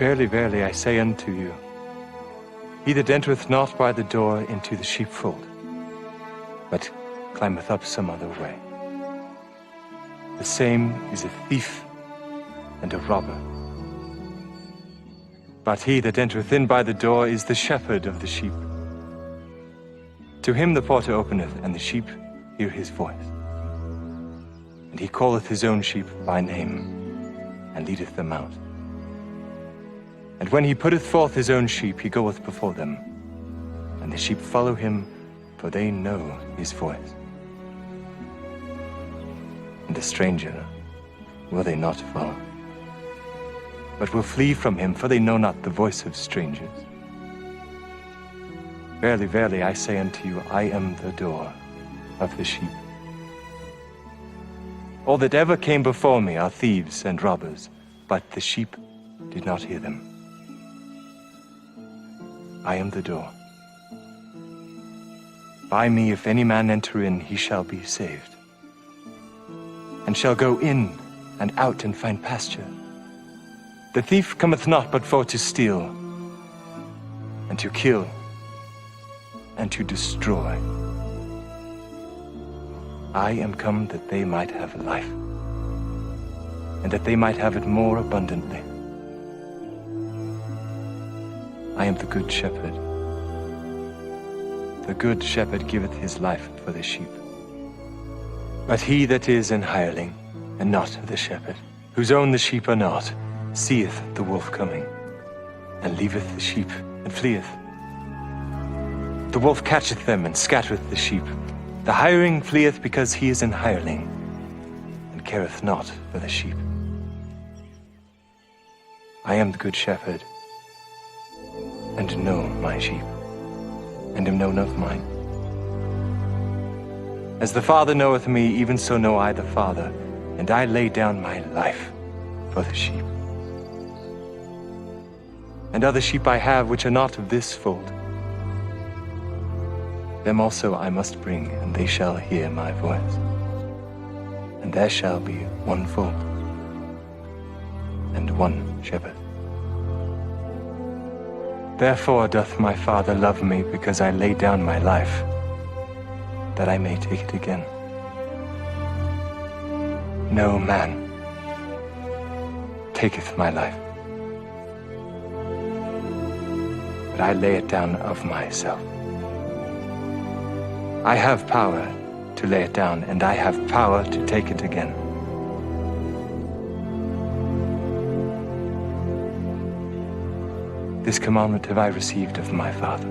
Verily, verily, I say unto you, he that entereth not by the door into the sheepfold, but climbeth up some other way, the same is a thief and a robber. But he that entereth in by the door is the shepherd of the sheep. To him the porter openeth, and the sheep hear his voice. And he calleth his own sheep by name, and leadeth them out. And when he putteth forth his own sheep, he goeth before them, and the sheep follow him, for they know his voice. And the stranger will they not follow, but will flee from him, for they know not the voice of strangers. Verily, verily, I say unto you, I am the door of the sheep. All that ever came before me are thieves and robbers, but the sheep did not hear them. I am the door. By me, if any man enter in, he shall be saved, and shall go in and out and find pasture. The thief cometh not but for to steal, and to kill, and to destroy. I am come that they might have life, and that they might have it more abundantly. I am the good shepherd. The good shepherd giveth his life for the sheep. But he that is an hireling, and not the shepherd, whose own the sheep are not, seeth the wolf coming, and leaveth the sheep, and fleeth. The wolf catcheth them, and scattereth the sheep. The hireling fleeth because he is an hireling, and careth not for the sheep. I am the good shepherd, and know my sheep, and am known of mine. As the Father knoweth me, even so know I the Father, and I lay down my life for the sheep. And other sheep I have which are not of this fold. Them also I must bring, and they shall hear my voice. And there shall be one fold, and one shepherd. Therefore doth my Father love me, because I lay down my life, that I may take it again. No man taketh my life, but I lay it down of myself. I have power to lay it down, and I have power to take it again. This commandment have I received of my Father.